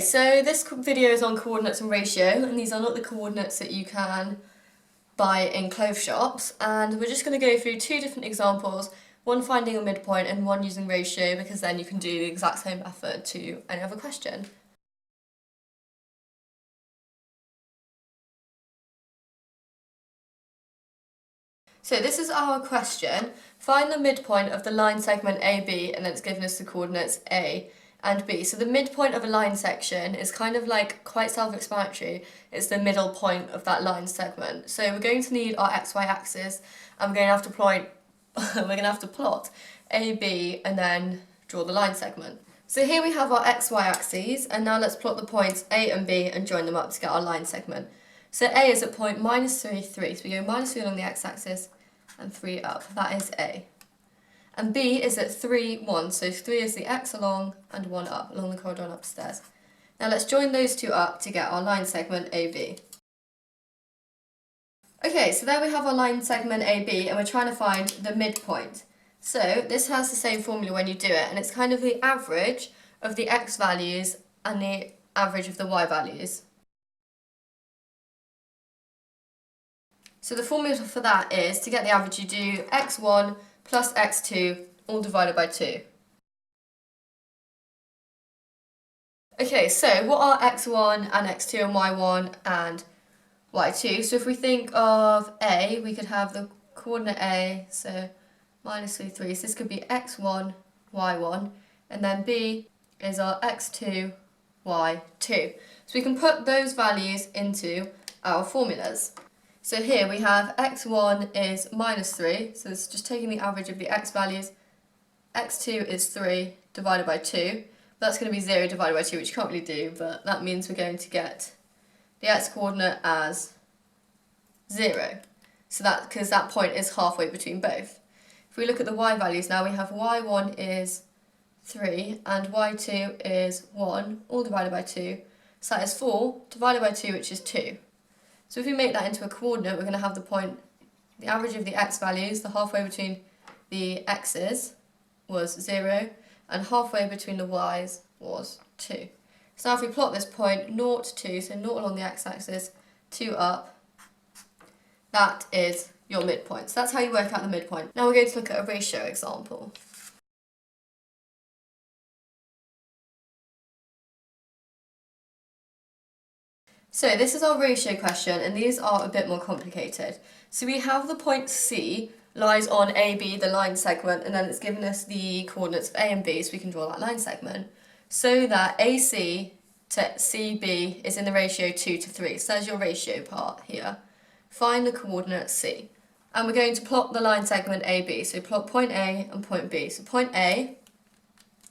So this video is on coordinates and ratio, and these are not the coordinates that you can buy in clothes shops. And we're just going to go through two different examples, one finding a midpoint and one using ratio, because then you can do the exact same method to any other question. So this is our question. Find the midpoint of the line segment AB, and then it's given us the coordinates A and B. So the midpoint of a line section is kind of like quite self-explanatory. It's the middle point of that line segment. So we're going to need our XY axis, and we're going to have to plot AB and then draw the line segment. So here we have our XY axes, and now let's plot the points A and B and join them up to get our line segment. So A is at point -3, 3. So we go -3 along the x-axis and 3 up. That is A. And B is at 3, 1. So 3 is the x along and 1 up, along the corridor and upstairs. Now let's join those two up to get our line segment AB. Okay, so there we have our line segment AB, and we're trying to find the midpoint. So this has the same formula when you do it, and it's kind of the average of the x values and the average of the y values. So the formula for that is, to get the average, you do x1 plus x2 all divided by 2. Okay, so what are x1 and x2 and y1 and y2? So if we think of A, we could have the coordinate A, so -3, 3. So this could be x1, y1, and then B is our x2, y2. So we can put those values into our formulas. So here we have x1 is -3, so this is just taking the average of the x values. x2 is 3 divided by 2. That's going to be 0 divided by 2, which you can't really do, but that means we're going to get the x-coordinate as 0. So that, because that point is halfway between both. If we look at the y values now, we have y1 is 3 and y2 is 1, all divided by 2. So that is 4 divided by 2, which is 2. So if we make that into a coordinate, we're going to have the point, the average of the x values, the halfway between the x's was 0, and halfway between the y's was 2. So now if we plot this point, 0 to 2, so 0 along the x-axis, 2 up, that is your midpoint. So that's how you work out the midpoint. Now we're going to look at a ratio example. So this is our ratio question, and these are a bit more complicated. So we have the point C lies on AB, the line segment, and then it's given us the coordinates of A and B, so we can draw that line segment, so that AC to CB is in the ratio 2 to 3. So there's your ratio part here. Find the coordinate C. And we're going to plot the line segment AB. So plot point A and point B. So point A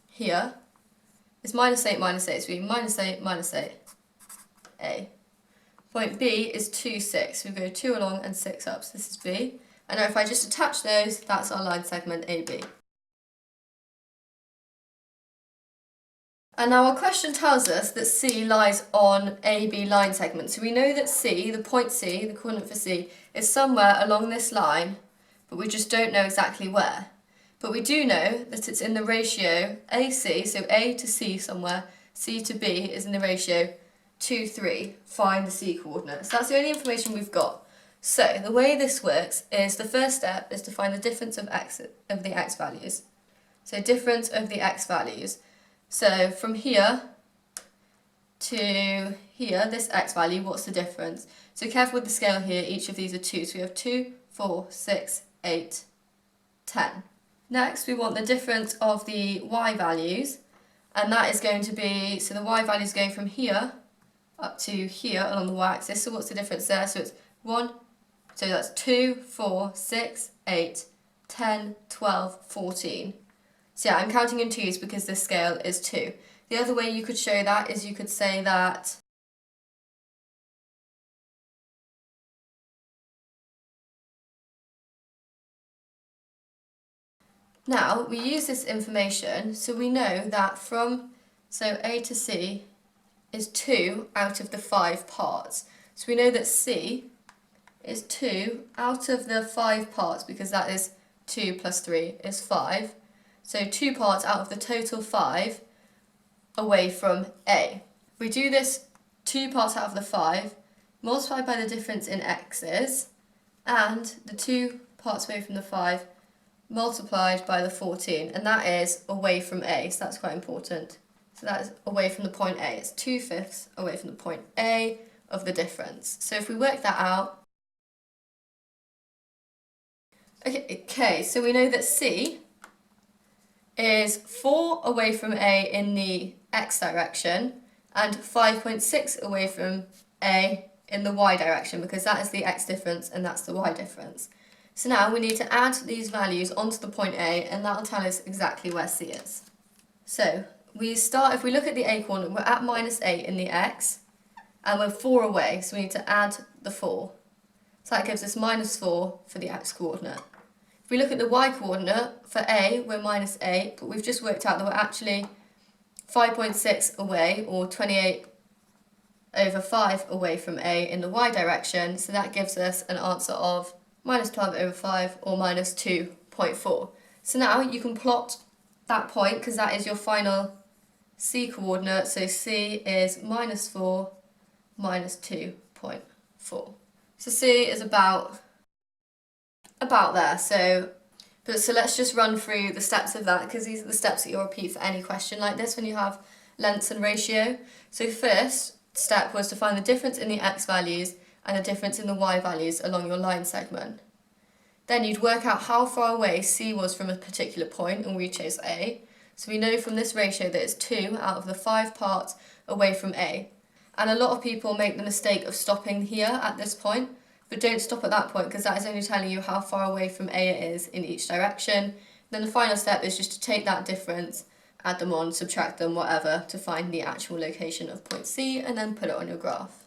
here is -8, -8. So we -8, -8, A. Point B is 2, 6. We go 2 along and 6 up. So this is B. And now if I just attach those, that's our line segment AB. And now our question tells us that C lies on AB line segment. So we know that C, the point C, the coordinate for C, is somewhere along this line, but we just don't know exactly where. But we do know that it's in the ratio AC, so A to C somewhere, C to B is in the ratio 2, 3. Find the C coordinate. So that's the only information we've got. So the way this works is, the first step is to find the difference of the x values. So difference of the x values. So from here to here, this x value, what's the difference? So careful with the scale here, each of these are 2. So we have 2, 4, 6, 8, 10. Next, we want the difference of the y values, and that is going to be, so the y value is going from here up to here along the y-axis. So what's the difference there? So it's 1, so that's 2, 4, 6, 8, 10, 12, 14. So yeah, I'm counting in 2s because this scale is 2. The other way you could show that is you could say that now we use this information, so we know that so A to C is 2 out of the 5 parts. So we know that C is 2 out of the 5 parts, because that is 2 plus 3 is 5. So 2 parts out of the total 5 away from A. we do this 2 parts out of the 5, multiplied by the difference in x's, and the 2 parts away from the 5 multiplied by the 14, and that is away from A, so that's quite important. So that is away from the point A. It's 2/5 away from the point A of the difference. So if we work that out, okay, so we know that C is 4 away from A in the x direction and 5.6 away from A in the y direction, because that is the x difference and that's the y difference. So now we need to add these values onto the point A, and that will tell us exactly where C is. So we start, if we look at the A coordinate, we're at -8 in the x, and we're 4 away, so we need to add the 4. So that gives us -4 for the x coordinate. If we look at the y coordinate, for A, we're -8, but we've just worked out that we're actually 5.6 away, or 28/5 away from A in the y direction, so that gives us an answer of -12/5, or -2.4. So now you can plot that point, because that is your final C coordinate, so C is -4, -2.4. So C is about there. So let's just run through the steps of that, because these are the steps that you'll repeat for any question like this when you have lengths and ratio. So first step was to find the difference in the x values and the difference in the y values along your line segment. Then you'd work out how far away C was from a particular point, and we chose A. So we know from this ratio that it's 2 out of the 5 parts away from A. And a lot of people make the mistake of stopping here at this point, but don't stop at that point, because that is only telling you how far away from A it is in each direction. Then the final step is just to take that difference, add them on, subtract them, whatever, to find the actual location of point C, and then put it on your graph.